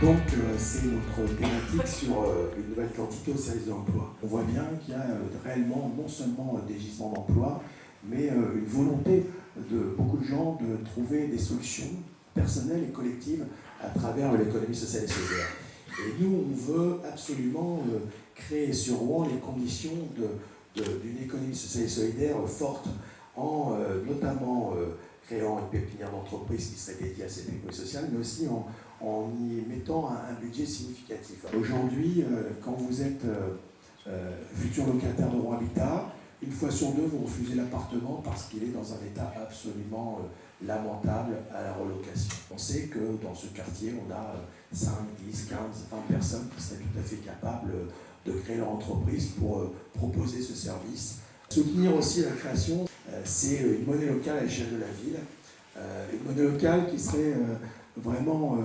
Donc c'est notre thématique sur une nouvelle quantité au service de l'emploi. On voit bien qu'il y a réellement non seulement des gisements d'emploi, mais une volonté de beaucoup de gens de trouver des solutions personnelles et collectives à travers l'économie sociale et solidaire. Et nous, on veut absolument créer sur Rouen les conditions d'une économie sociale et solidaire forte, en notamment créant une pépinière d'entreprise qui serait dédiée à cette économie sociale, mais aussi en y mettant un budget significatif. Aujourd'hui, quand vous êtes futur locataire de Rouen Habitat, une fois sur deux, vous refusez l'appartement parce qu'il est dans un état absolument lamentable à la relocation. On sait que dans ce quartier, on a 5, 10, 15, 20 personnes qui seraient tout à fait capables de créer leur entreprise pour proposer ce service. Soutenir aussi la création, c'est une monnaie locale à l'échelle de la ville. Une monnaie locale qui serait vraiment,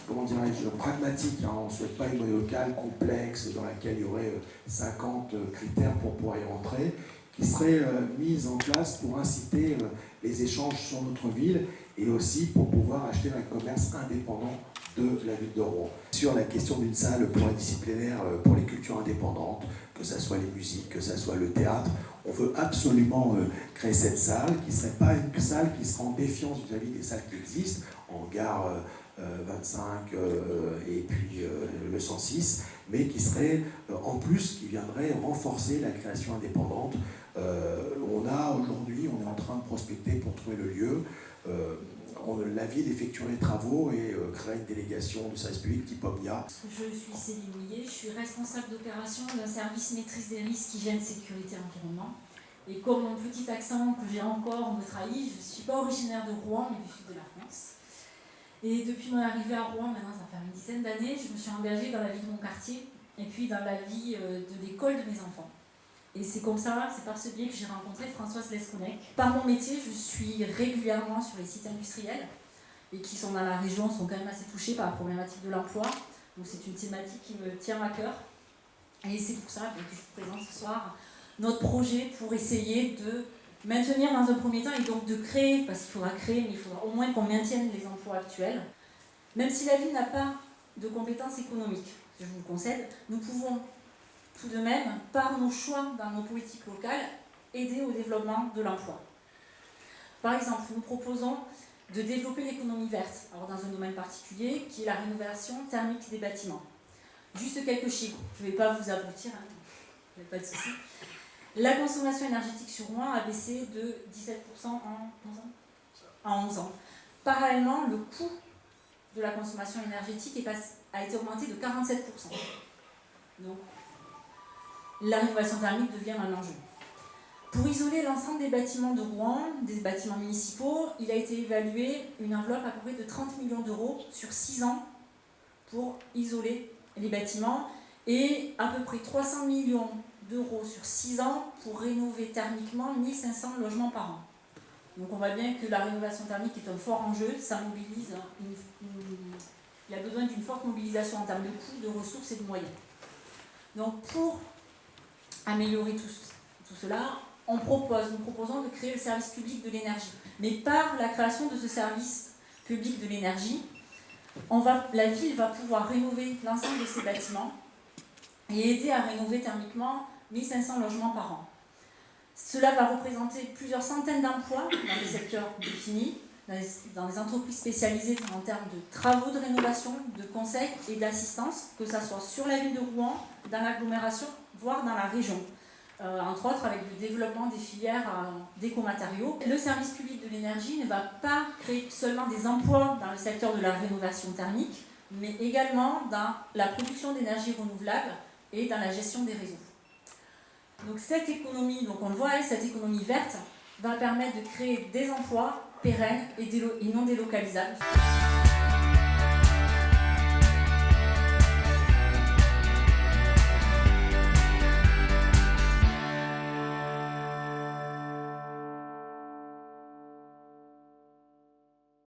comment dirais-je, pragmatique. On ne souhaite pas une monnaie locale complexe dans laquelle il y aurait 50 critères pour pouvoir y rentrer, qui serait mise en place pour inciter les échanges sur notre ville et aussi pour pouvoir acheter un commerce indépendant de la ville de Rouen. Sur la question d'une salle pluridisciplinaire pour les cultures indépendantes, que ce soit les musiques, que ce soit le théâtre, on veut absolument créer cette salle qui ne serait pas une salle qui serait en défiance vis-à-vis des salles qui existent, en gare 25 et puis le 106, mais qui serait en plus, qui viendrait renforcer la création indépendante. Aujourd'hui, on est en train de prospecter pour trouver le lieu. La ville effectuerait les travaux et créerait une délégation de service public type OMIA. Je suis Céline Mouillet, je suis responsable d'opération d'un service maîtrise des risques, hygiène, sécurité, environnement. Et comme mon petit accent que j'ai encore me trahit, je ne suis pas originaire de Rouen, mais du sud de la France. Et depuis mon arrivée à Rouen, maintenant ça va faire une dizaine d'années, je me suis engagée dans la vie de mon quartier et puis dans la vie de l'école de mes enfants. Et c'est comme ça, c'est par ce biais que j'ai rencontré Françoise Lesconec. Par mon métier, je suis régulièrement sur les sites industriels et qui sont dans la région, sont quand même assez touchés par la problématique de l'emploi. Donc c'est une thématique qui me tient à cœur. Et c'est pour ça que je vous présente ce soir notre projet pour essayer de maintenir dans un premier temps et donc de créer, parce qu'il faudra créer, mais il faudra au moins qu'on maintienne les emplois actuels. Même si la ville n'a pas de compétences économiques, je vous le concède, nous pouvons tout de même, par nos choix dans nos politiques locales, aider au développement de l'emploi. Par exemple, nous proposons de développer l'économie verte, alors dans un domaine particulier, qui est la rénovation thermique des bâtiments. Juste quelques chiffres, je ne vais pas vous abrutir, il n'y a pas de souci. La consommation énergétique sur Rouen a baissé de 17% en 11 ans. Parallèlement, le coût de la consommation énergétique a été augmenté de 47%. Donc, la rénovation thermique devient un enjeu. Pour isoler l'ensemble des bâtiments de Rouen, des bâtiments municipaux, il a été évalué une enveloppe à peu près de 30 millions d'euros sur 6 ans pour isoler les bâtiments et à peu près 300 millions d'euros sur 6 ans pour rénover thermiquement 1500 logements par an. Donc on voit bien que la rénovation thermique est un fort enjeu, ça mobilise, il y a besoin d'une forte mobilisation en termes de coûts, de ressources et de moyens. Donc pour améliorer tout cela, nous proposons de créer le service public de l'énergie. Mais par la création de ce service public de l'énergie, la ville va pouvoir rénover l'ensemble de ses bâtiments et aider à rénover thermiquement 1500 logements par an. Cela va représenter plusieurs centaines d'emplois dans les secteurs définis, dans les entreprises spécialisées en termes de travaux de rénovation, de conseil et d'assistance, que ce soit sur la ville de Rouen, dans l'agglomération, voire dans la région. Entre autres avec le développement des filières d'écomatériaux. Le service public de l'énergie ne va pas créer seulement des emplois dans le secteur de la rénovation thermique, mais également dans la production d'énergie renouvelable et dans la gestion des réseaux. Donc cette économie, donc on le voit, cette économie verte va permettre de créer des emplois pérennes et non délocalisables.